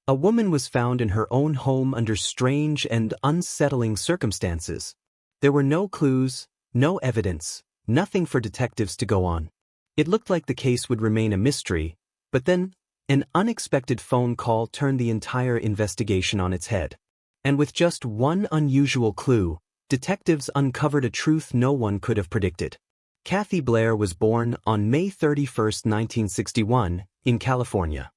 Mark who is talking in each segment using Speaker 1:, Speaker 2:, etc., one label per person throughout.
Speaker 1: A woman was found in her own home under strange and unsettling circumstances. There were no clues, no evidence, nothing for detectives to go on. It looked like the case would remain a mystery, but then, an unexpected phone call turned the entire investigation on its head. And with just one unusual clue, detectives uncovered a truth no one could have predicted. Cathy Blair was born on May 31, 1961, in California.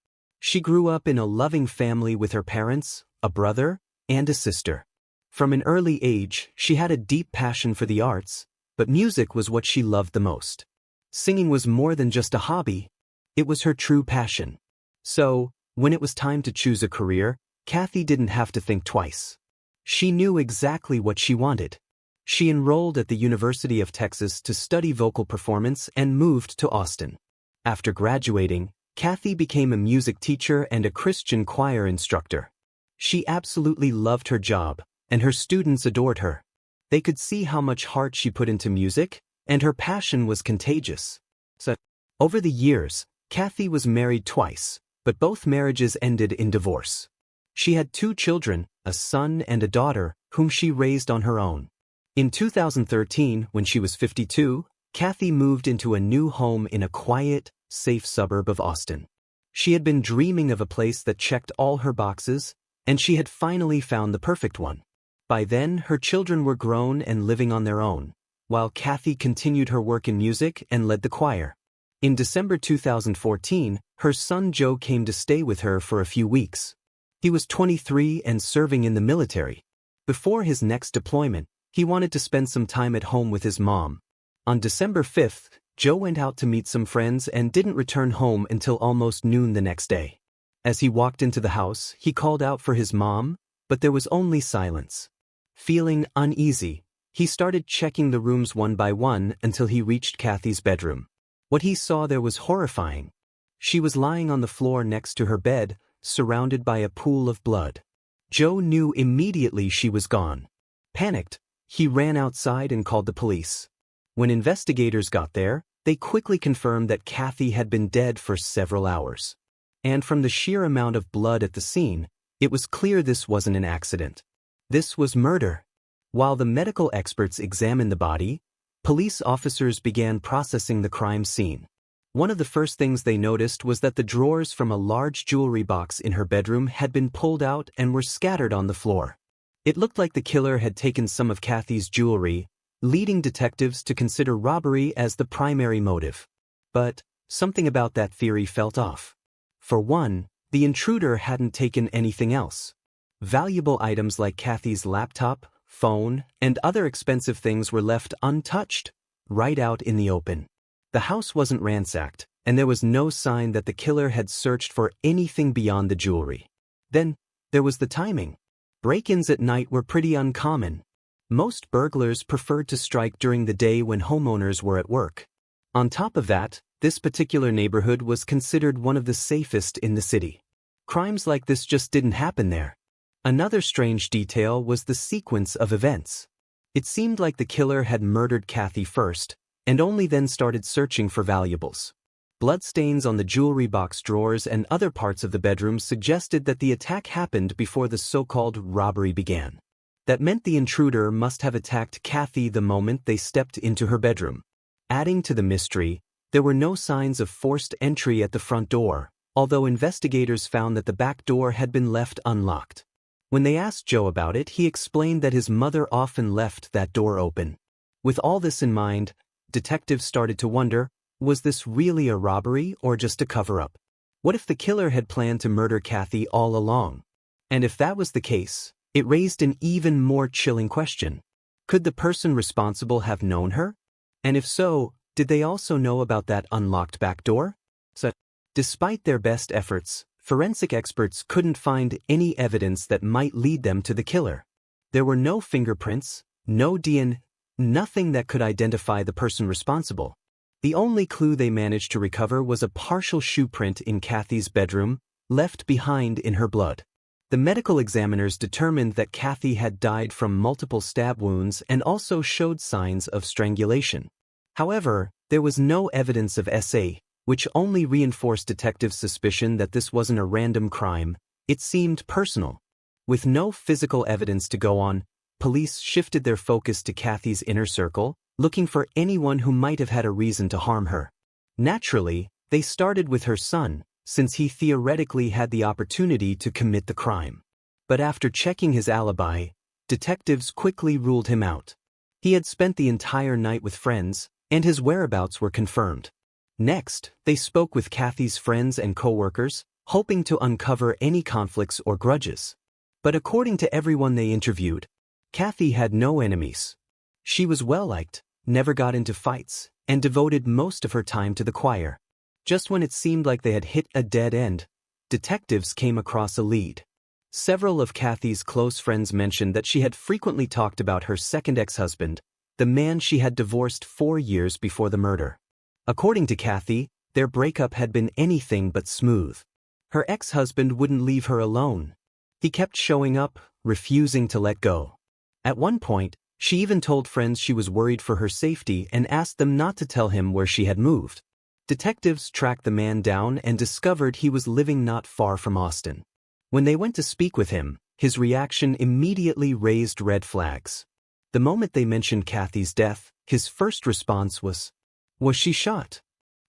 Speaker 1: She grew up in a loving family with her parents, a brother, and a sister. From an early age, she had a deep passion for the arts, but music was what she loved the most. Singing was more than just a hobby, it was her true passion. So, when it was time to choose a career, Cathy didn't have to think twice. She knew exactly what she wanted. She enrolled at the University of Texas to study vocal performance and moved to Austin. After graduating, Cathy became a music teacher and a Christian choir instructor. She absolutely loved her job, and her students adored her. They could see how much heart she put into music, and her passion was contagious. So, over the years, Cathy was married twice, but both marriages ended in divorce. She had 2 children, a son and a daughter, whom she raised on her own. In 2013, when she was 52, Cathy moved into a new home in a quiet, safe suburb of Austin. She had been dreaming of a place that checked all her boxes, and she had finally found the perfect one. By then, her children were grown and living on their own, while Cathy continued her work in music and led the choir. In December 2014, her son Joe came to stay with her for a few weeks. He was 23 and serving in the military. Before his next deployment, he wanted to spend some time at home with his mom. On December 5th, Joe went out to meet some friends and didn't return home until almost noon the next day. As he walked into the house, he called out for his mom, but there was only silence. Feeling uneasy, he started checking the rooms one by one until he reached Cathy's bedroom. What he saw there was horrifying. She was lying on the floor next to her bed, surrounded by a pool of blood. Joe knew immediately she was gone. Panicked, he ran outside and called the police. When investigators got there, they quickly confirmed that Cathy had been dead for several hours. And from the sheer amount of blood at the scene, it was clear this wasn't an accident. This was murder. While the medical experts examined the body, police officers began processing the crime scene. One of the first things they noticed was that the drawers from a large jewelry box in her bedroom had been pulled out and were scattered on the floor. It looked like the killer had taken some of Cathy's jewelry, leading detectives to consider robbery as the primary motive. But something about that theory felt off. For one, the intruder hadn't taken anything else. Valuable items like Cathy's laptop, phone, and other expensive things were left untouched, right out in the open. The house wasn't ransacked, and there was no sign that the killer had searched for anything beyond the jewelry. Then, there was the timing. Break-ins at night were pretty uncommon. Most burglars preferred to strike during the day when homeowners were at work. On top of that, this particular neighborhood was considered one of the safest in the city. Crimes like this just didn't happen there. Another strange detail was the sequence of events. It seemed like the killer had murdered Cathy first, and only then started searching for valuables. Bloodstains on the jewelry box drawers and other parts of the bedroom suggested that the attack happened before the so-called robbery began. That meant the intruder must have attacked Cathy the moment they stepped into her bedroom. Adding to the mystery, there were no signs of forced entry at the front door, although investigators found that the back door had been left unlocked. When they asked Joe about it, he explained that his mother often left that door open. With all this in mind, detectives started to wonder, was this really a robbery or just a cover-up? What if the killer had planned to murder Cathy all along? And if that was the case, it raised an even more chilling question. Could the person responsible have known her? And if so, did they also know about that unlocked back door? So, despite their best efforts, forensic experts couldn't find any evidence that might lead them to the killer. There were no fingerprints, no DNA, nothing that could identify the person responsible. The only clue they managed to recover was a partial shoe print in Cathy's bedroom, left behind in her blood. The medical examiners determined that Cathy had died from multiple stab wounds and also showed signs of strangulation. However, there was no evidence of SA, which only reinforced detectives' suspicion that this wasn't a random crime, It seemed personal. With no physical evidence to go on, police shifted their focus to Cathy's inner circle, looking for anyone who might have had a reason to harm her. Naturally, they started with her son, since he theoretically had the opportunity to commit the crime. But after checking his alibi, detectives quickly ruled him out. He had spent the entire night with friends, and his whereabouts were confirmed. Next, they spoke with Cathy's friends and co-workers, hoping to uncover any conflicts or grudges. But according to everyone they interviewed, Cathy had no enemies. She was well-liked, never got into fights, and devoted most of her time to the choir. Just when it seemed like they had hit a dead end, detectives came across a lead. Several of Cathy's close friends mentioned that she had frequently talked about her second ex-husband, the man she had divorced 4 years before the murder. According to Cathy, their breakup had been anything but smooth. Her ex-husband wouldn't leave her alone. He kept showing up, refusing to let go. At one point, she even told friends she was worried for her safety and asked them not to tell him where she had moved. Detectives tracked the man down and discovered he was living not far from Austin. When they went to speak with him, his reaction immediately raised red flags. The moment they mentioned Cathy's death, his first response was she shot?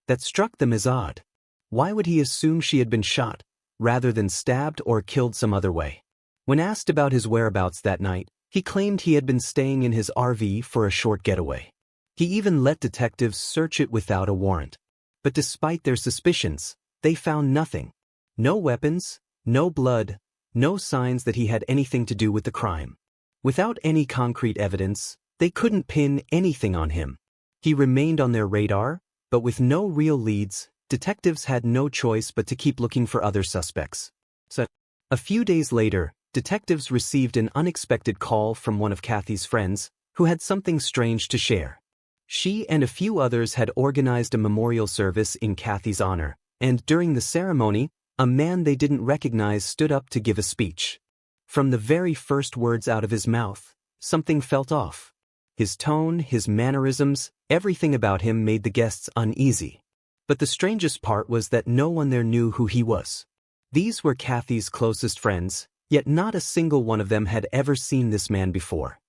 Speaker 1: That struck them as odd. Why would he assume she had been shot, rather than stabbed or killed some other way? When asked about his whereabouts that night, he claimed he had been staying in his RV for a short getaway. He even let detectives search it without a warrant. But despite their suspicions, they found nothing. No weapons, no blood, no signs that he had anything to do with the crime. Without any concrete evidence, they couldn't pin anything on him. He remained on their radar, but with no real leads, detectives had no choice but to keep looking for other suspects. So, a few days later, detectives received an unexpected call from one of Cathy's friends, who had something strange to share. She and a few others had organized a memorial service in Cathy's honor, and during the ceremony, a man they didn't recognize stood up to give a speech. From the very first words out of his mouth, something felt off. His tone, his mannerisms, everything about him made the guests uneasy. But the strangest part was that no one there knew who he was. These were Cathy's closest friends, yet not a single one of them had ever seen this man before.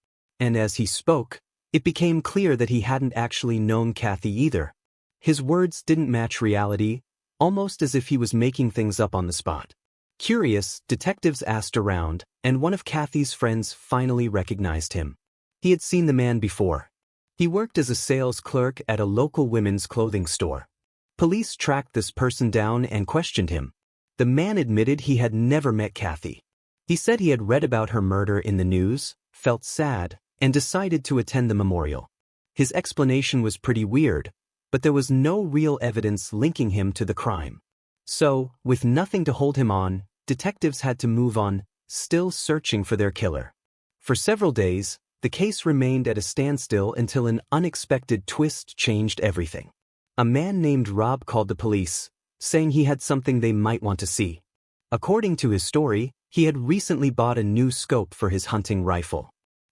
Speaker 1: And as he spoke, it became clear that he hadn't actually known Cathy either. His words didn't match reality, almost as if he was making things up on the spot. Curious, detectives asked around, and one of Cathy's friends finally recognized him. He had seen the man before. He worked as a sales clerk at a local women's clothing store. Police tracked this person down and questioned him. The man admitted he had never met Cathy. He said he had read about her murder in the news, felt sad, and decided to attend the memorial. His explanation was pretty weird, but there was no real evidence linking him to the crime. So, with nothing to hold him on, detectives had to move on, still searching for their killer. For several days, the case remained at a standstill until an unexpected twist changed everything. A man named Rob called the police, saying he had something they might want to see. According to his story, he had recently bought a new scope for his hunting rifle.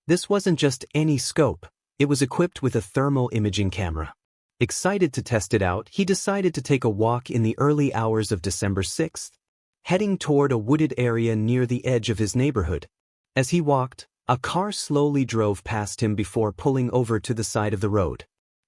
Speaker 1: This wasn't just any scope, it was equipped with a thermal imaging camera. Excited to test it out, he decided to take a walk in the early hours of December 6th, heading toward a wooded area near the edge of his neighborhood. As he walked, a car slowly drove past him before pulling over to the side of the road.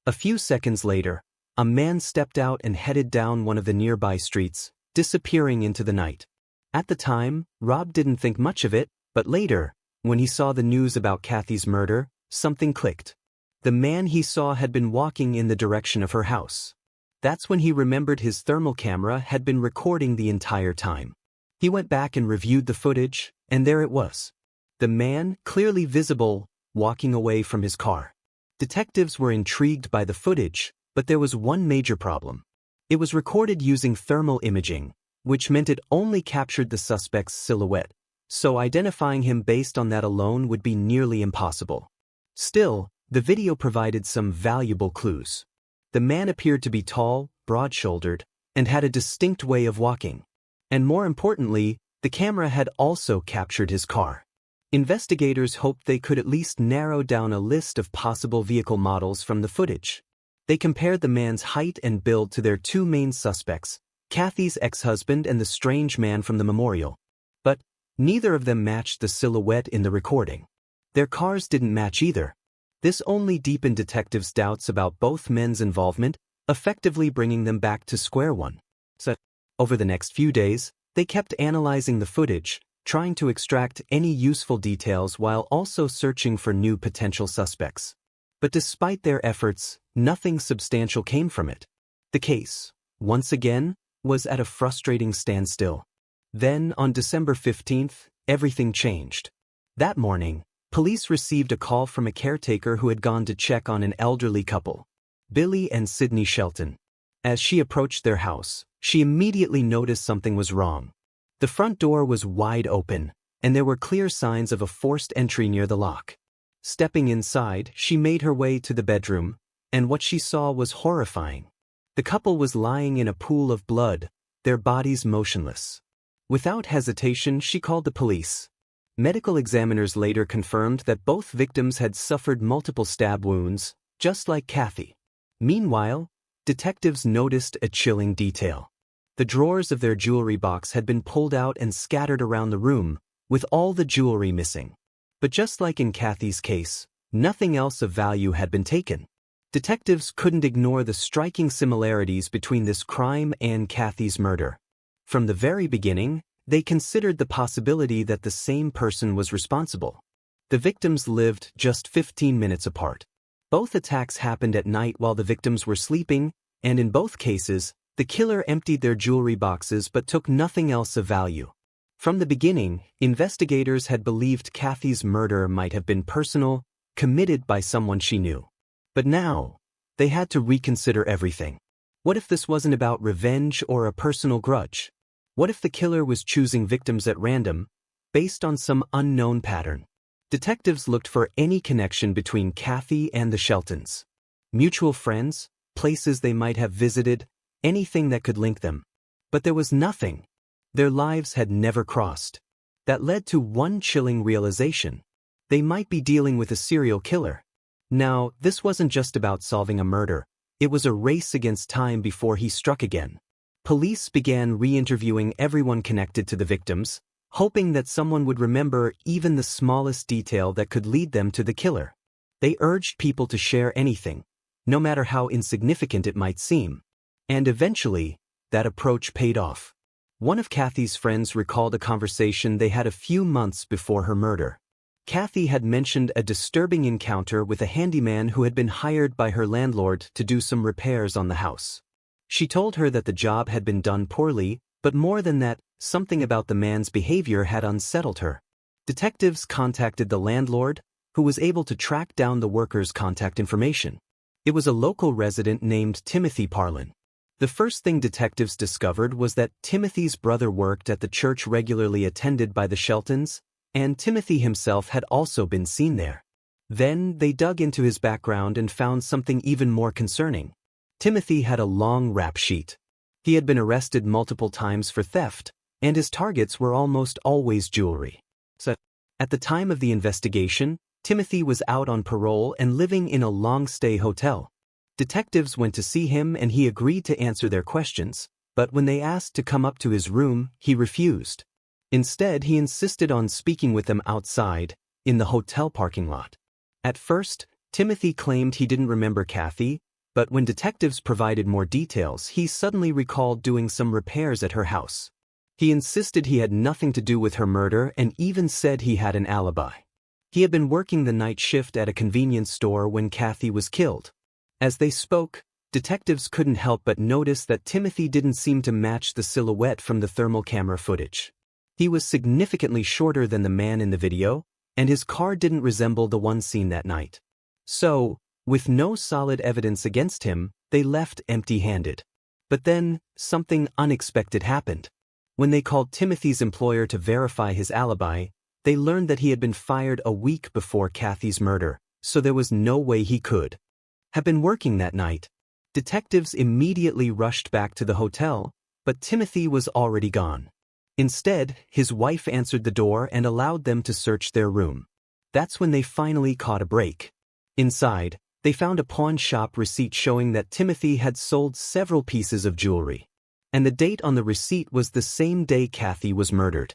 Speaker 1: A few seconds later, a man stepped out and headed down one of the nearby streets, disappearing into the night. At the time, Rob didn't think much of it, but later, when he saw the news about Cathy's murder, something clicked. The man he saw had been walking in the direction of her house. That's when he remembered his thermal camera had been recording the entire time. He went back and reviewed the footage, and there it was. The man, clearly visible, walking away from his car. Detectives were intrigued by the footage, but there was one major problem. It was recorded using thermal imaging, which meant it only captured the suspect's silhouette, so identifying him based on that alone would be nearly impossible. Still, the video provided some valuable clues. The man appeared to be tall, broad-shouldered, and had a distinct way of walking. And more importantly, the camera had also captured his car. Investigators hoped they could at least narrow down a list of possible vehicle models from the footage. They compared the man's height and build to their two main suspects, Cathy's ex-husband and the strange man from the memorial. But Neither of them matched the silhouette in the recording. Their cars didn't match either. This only deepened detectives' doubts about both men's involvement, effectively bringing them back to square one. So, over the next few days, they kept analyzing the footage, trying to extract any useful details while also searching for new potential suspects. But despite their efforts, nothing substantial came from it. The case, once again, was at a frustrating standstill. Then, on December 15th, everything changed. That morning, police received a call from a caretaker who had gone to check on an elderly couple, Billy and Sydney Shelton. As she approached their house, she immediately noticed something was wrong. The front door was wide open, and there were clear signs of a forced entry near the lock. Stepping inside, she made her way to the bedroom, and what she saw was horrifying. The couple was lying in a pool of blood, their bodies motionless. Without hesitation, she called the police. Medical examiners later confirmed that both victims had suffered multiple stab wounds, just like Cathy. Meanwhile, detectives noticed a chilling detail. The drawers of their jewelry box had been pulled out and scattered around the room, with all the jewelry missing. But just like in Cathy's case, nothing else of value had been taken. Detectives couldn't ignore the striking similarities between this crime and Cathy's murder. From the very beginning, they considered the possibility that the same person was responsible. The victims lived just 15 minutes apart. Both attacks happened at night while the victims were sleeping, and in both cases, the killer emptied their jewelry boxes but took nothing else of value. From the beginning, investigators had believed Cathy's murder might have been personal, committed by someone she knew. But now, they had to reconsider everything. What if this wasn't about revenge or a personal grudge? What if the killer was choosing victims at random, based on some unknown pattern? Detectives looked for any connection between Cathy and the Sheltons. Mutual friends, places they might have visited, anything that could link them. But there was nothing. Their lives had never crossed. That led to one chilling realization. They might be dealing with a serial killer. Now, this wasn't just about solving a murder. It was a race against time before he struck again. Police began re-interviewing everyone connected to the victims, hoping that someone would remember even the smallest detail that could lead them to the killer. They urged people to share anything, no matter how insignificant it might seem. And eventually, that approach paid off. One of Cathy's friends recalled a conversation they had a few months before her murder. Cathy had mentioned a disturbing encounter with a handyman who had been hired by her landlord to do some repairs on the house. She told her that the job had been done poorly, but more than that, something about the man's behavior had unsettled her. Detectives contacted the landlord, who was able to track down the worker's contact information. It was a local resident named Timothy Parlin. The first thing detectives discovered was that Timothy's brother worked at the church regularly attended by the Sheltons, and Timothy himself had also been seen there. Then they dug into his background and found something even more concerning. Timothy had a long rap sheet. He had been arrested multiple times for theft, and his targets were almost always jewelry. So, at the time of the investigation, Timothy was out on parole and living in a long-stay hotel. Detectives went to see him and he agreed to answer their questions, but when they asked to come up to his room, he refused. Instead, he insisted on speaking with them outside, in the hotel parking lot. At first, Timothy claimed he didn't remember Cathy, but when detectives provided more details, he suddenly recalled doing some repairs at her house. He insisted he had nothing to do with her murder and even said he had an alibi. He had been working the night shift at a convenience store when Cathy was killed. As they spoke, detectives couldn't help but notice that Timothy didn't seem to match the silhouette from the thermal camera footage. He was significantly shorter than the man in the video, and his car didn't resemble the one seen that night. So, with no solid evidence against him, they left empty-handed. But then, something unexpected happened. When they called Timothy's employer to verify his alibi, they learned that he had been fired a week before Cathy's murder, so there was no way he could have been working that night. Detectives immediately rushed back to the hotel, but Timothy was already gone. Instead, his wife answered the door and allowed them to search their room. That's when they finally caught a break. Inside, they found a pawn shop receipt showing that Timothy had sold several pieces of jewelry. And the date on the receipt was the same day Cathy was murdered.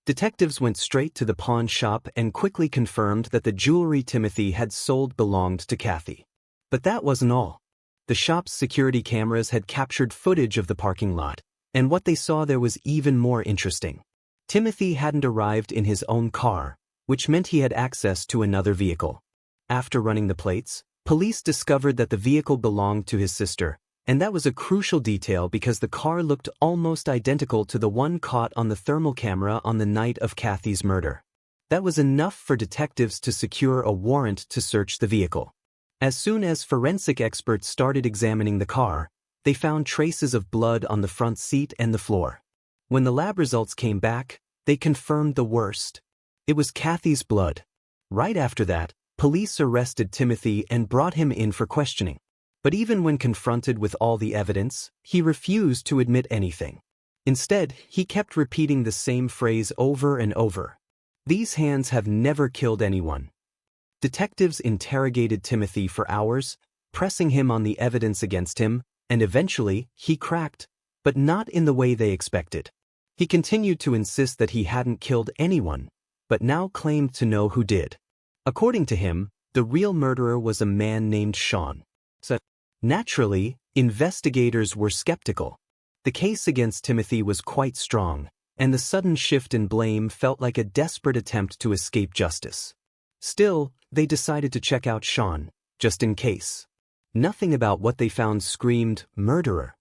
Speaker 1: Detectives went straight to the pawn shop and quickly confirmed that the jewelry Timothy had sold belonged to Cathy. But that wasn't all. The shop's security cameras had captured footage of the parking lot, and what they saw there was even more interesting. Timothy hadn't arrived in his own car, which meant he had access to another vehicle. After running the plates, police discovered that the vehicle belonged to his sister, and that was a crucial detail because the car looked almost identical to the one caught on the thermal camera on the night of Cathy's murder. That was enough for detectives to secure a warrant to search the vehicle. As soon as forensic experts started examining the car, they found traces of blood on the front seat and the floor. When the lab results came back, they confirmed the worst. It was Cathy's blood. Right after that, police arrested Timothy and brought him in for questioning. But even when confronted with all the evidence, he refused to admit anything. Instead, he kept repeating the same phrase over and over. "These hands have never killed anyone." Detectives interrogated Timothy for hours, pressing him on the evidence against him, and eventually, he cracked, but not in the way they expected. He continued to insist that he hadn't killed anyone, but now claimed to know who did. According to him, the real murderer was a man named Sean. So, naturally, investigators were skeptical. The case against Timothy was quite strong, and the sudden shift in blame felt like a desperate attempt to escape justice. Still, they decided to check out Sean, just in case. Nothing about what they found screamed murderer.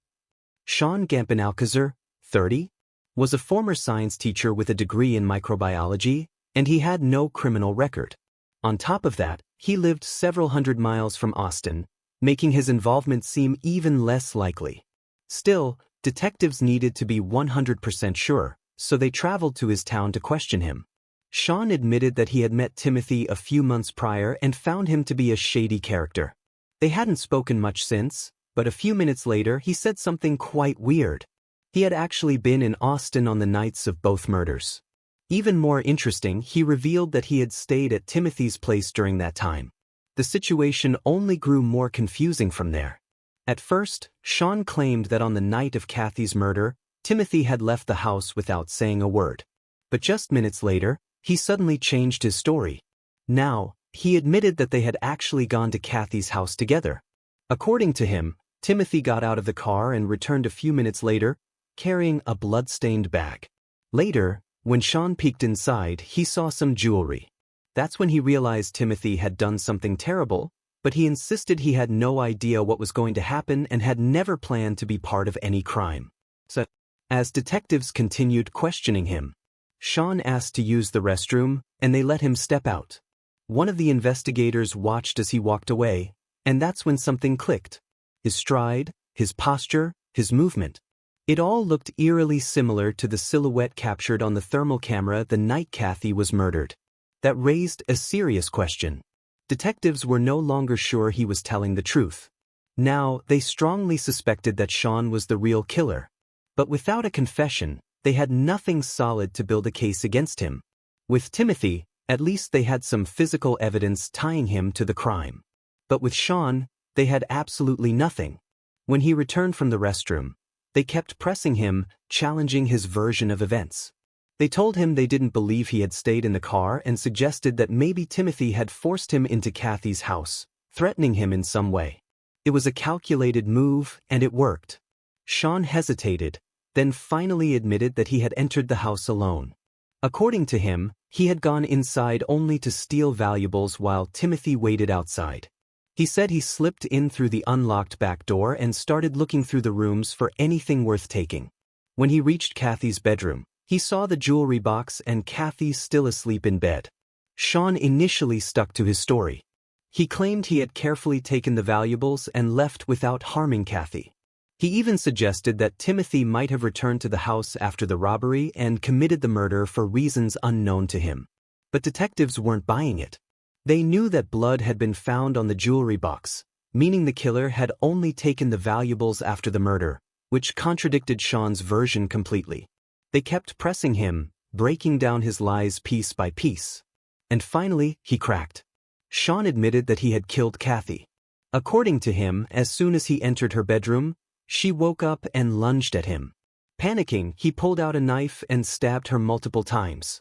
Speaker 1: Sean Gampenalcazar, 30, was a former science teacher with a degree in microbiology, and he had no criminal record. On top of that, he lived several hundred miles from Austin, making his involvement seem even less likely. Still, detectives needed to be 100% sure, so they traveled to his town to question him. Sean admitted that he had met Timothy a few months prior and found him to be a shady character. They hadn't spoken much since, but a few minutes later he said something quite weird. He had actually been in Austin on the nights of both murders. Even more interesting, he revealed that he had stayed at Timothy's place during that time. The situation only grew more confusing from there. At first, Sean claimed that on the night of Cathy's murder, Timothy had left the house without saying a word. But just minutes later, he suddenly changed his story. Now, he admitted that they had actually gone to Cathy's house together. According to him, Timothy got out of the car and returned a few minutes later, carrying a blood-stained bag. Later, when Sean peeked inside, he saw some jewelry. That's when he realized Timothy had done something terrible, but he insisted he had no idea what was going to happen and had never planned to be part of any crime. So, as detectives continued questioning him, Sean asked to use the restroom, and they let him step out. One of the investigators watched as he walked away, and that's when something clicked. His stride, his posture, his movement. It all looked eerily similar to the silhouette captured on the thermal camera the night Cathy was murdered. That raised a serious question. Detectives were no longer sure he was telling the truth. Now, they strongly suspected that Sean was the real killer. But without a confession, they had nothing solid to build a case against him. With Timothy, at least they had some physical evidence tying him to the crime. But with Sean, they had absolutely nothing. When he returned from the restroom, they kept pressing him, challenging his version of events. They told him they didn't believe he had stayed in the car and suggested that maybe Timothy had forced him into Cathy's house, threatening him in some way. It was a calculated move, and it worked. Sean hesitated, then finally admitted that he had entered the house alone. According to him, he had gone inside only to steal valuables while Timothy waited outside. He said he slipped in through the unlocked back door and started looking through the rooms for anything worth taking. When he reached Cathy's bedroom, he saw the jewelry box and Cathy still asleep in bed. Sean initially stuck to his story. He claimed he had carefully taken the valuables and left without harming Cathy. He even suggested that Timothy might have returned to the house after the robbery and committed the murder for reasons unknown to him. But detectives weren't buying it. They knew that blood had been found on the jewelry box, meaning the killer had only taken the valuables after the murder, which contradicted Sean's version completely. They kept pressing him, breaking down his lies piece by piece. And finally, he cracked. Sean admitted that he had killed Cathy. According to him, as soon as he entered her bedroom, she woke up and lunged at him. Panicking, he pulled out a knife and stabbed her multiple times.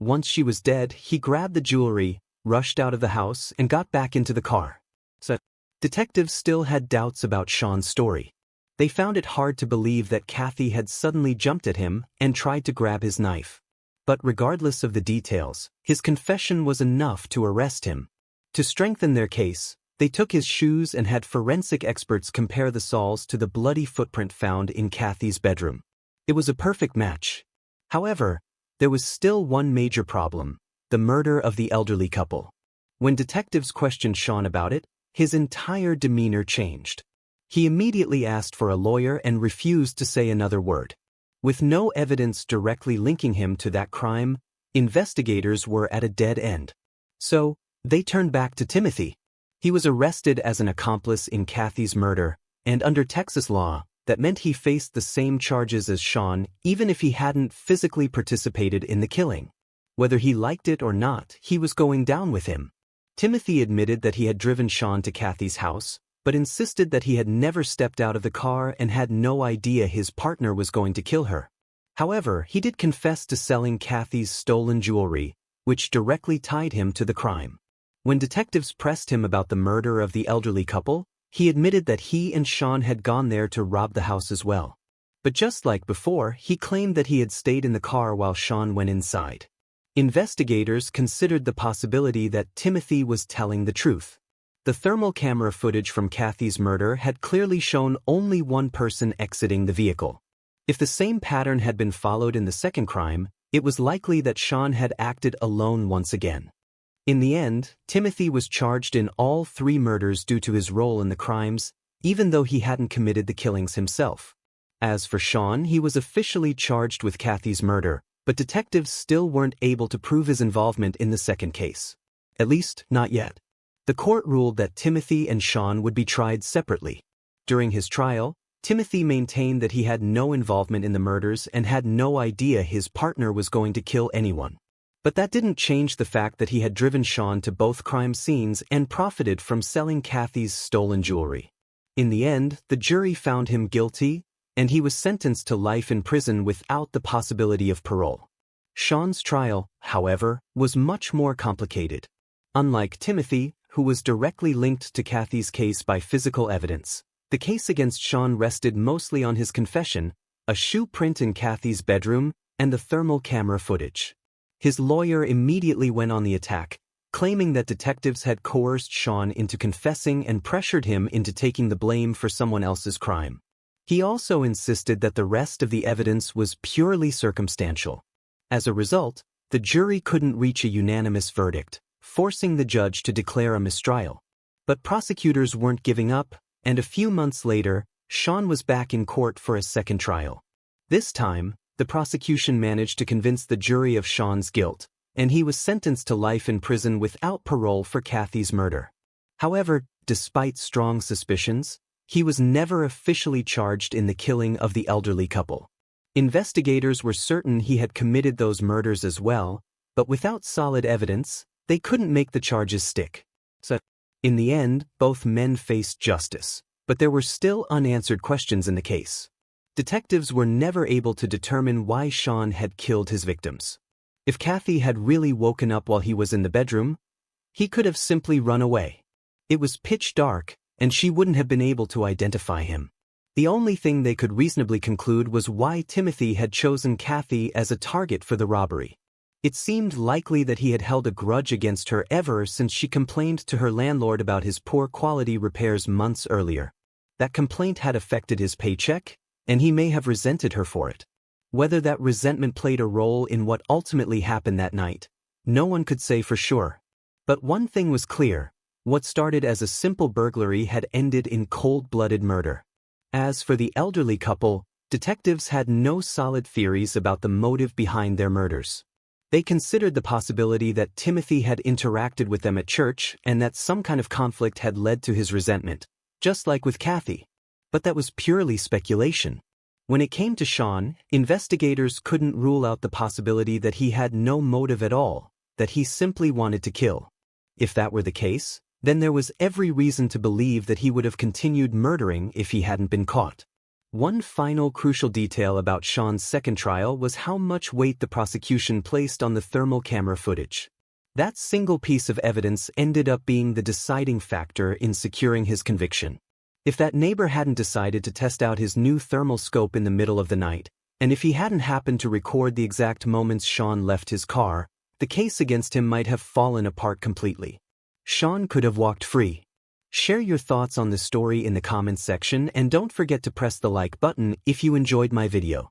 Speaker 1: Once she was dead, he grabbed the jewelry, rushed out of the house, and got back into the car. Detectives still had doubts about Sean's story. They found it hard to believe that Cathy had suddenly jumped at him and tried to grab his knife. But regardless of the details, his confession was enough to arrest him. To strengthen their case, they took his shoes and had forensic experts compare the soles to the bloody footprint found in Cathy's bedroom. It was a perfect match. However, there was still one major problem: the murder of the elderly couple. When detectives questioned Sean about it, his entire demeanor changed. He immediately asked for a lawyer and refused to say another word. With no evidence directly linking him to that crime, investigators were at a dead end. So, they turned back to Timothy. He was arrested as an accomplice in Cathy's murder, and under Texas law, that meant he faced the same charges as Sean even if he hadn't physically participated in the killing. Whether he liked it or not, he was going down with him. Timothy admitted that he had driven Sean to Cathy's house, but insisted that he had never stepped out of the car and had no idea his partner was going to kill her. However, he did confess to selling Cathy's stolen jewelry, which directly tied him to the crime. When detectives pressed him about the murder of the elderly couple, he admitted that he and Sean had gone there to rob the house as well. But just like before, he claimed that he had stayed in the car while Sean went inside. Investigators considered the possibility that Timothy was telling the truth. The thermal camera footage from Cathy's murder had clearly shown only one person exiting the vehicle. If the same pattern had been followed in the second crime, it was likely that Sean had acted alone once again. In the end, Timothy was charged in all 3 murders due to his role in the crimes, even though he hadn't committed the killings himself. As for Sean, he was officially charged with Cathy's murder, but detectives still weren't able to prove his involvement in the second case. At least, not yet. The court ruled that Timothy and Sean would be tried separately. During his trial, Timothy maintained that he had no involvement in the murders and had no idea his partner was going to kill anyone. But that didn't change the fact that he had driven Sean to both crime scenes and profited from selling Cathy's stolen jewelry. In the end, the jury found him guilty, and he was sentenced to life in prison without the possibility of parole. Sean's trial, however, was much more complicated. Unlike Timothy, who was directly linked to Cathy's case by physical evidence, the case against Sean rested mostly on his confession, a shoe print in Cathy's bedroom, and the thermal camera footage. His lawyer immediately went on the attack, claiming that detectives had coerced Sean into confessing and pressured him into taking the blame for someone else's crime. He also insisted that the rest of the evidence was purely circumstantial. As a result, the jury couldn't reach a unanimous verdict, forcing the judge to declare a mistrial. But prosecutors weren't giving up, and a few months later, Sean was back in court for a second trial. This time, the prosecution managed to convince the jury of Sean's guilt, and he was sentenced to life in prison without parole for Cathy's murder. However, despite strong suspicions, he was never officially charged in the killing of the elderly couple. Investigators were certain he had committed those murders as well, but without solid evidence, they couldn't make the charges stick. So, in the end, both men faced justice, but there were still unanswered questions in the case. Detectives were never able to determine why Sean had killed his victims. If Cathy had really woken up while he was in the bedroom, he could have simply run away. It was pitch dark, and she wouldn't have been able to identify him. The only thing they could reasonably conclude was why Timothy had chosen Cathy as a target for the robbery. It seemed likely that he had held a grudge against her ever since she complained to her landlord about his poor quality repairs months earlier. That complaint had affected his paycheck, and he may have resented her for it. Whether that resentment played a role in what ultimately happened that night, no one could say for sure. But one thing was clear: what started as a simple burglary had ended in cold-blooded murder. As for the elderly couple, detectives had no solid theories about the motive behind their murders. They considered the possibility that Timothy had interacted with them at church and that some kind of conflict had led to his resentment, just like with Cathy. But that was purely speculation. When it came to Sean, investigators couldn't rule out the possibility that he had no motive at all, that he simply wanted to kill. If that were the case, then there was every reason to believe that he would have continued murdering if he hadn't been caught. One final crucial detail about Sean's second trial was how much weight the prosecution placed on the thermal camera footage. That single piece of evidence ended up being the deciding factor in securing his conviction. If that neighbor hadn't decided to test out his new thermal scope in the middle of the night, and if he hadn't happened to record the exact moments Sean left his car, the case against him might have fallen apart completely. Sean could have walked free. Share your thoughts on the story in the comments section and don't forget to press the like button if you enjoyed my video.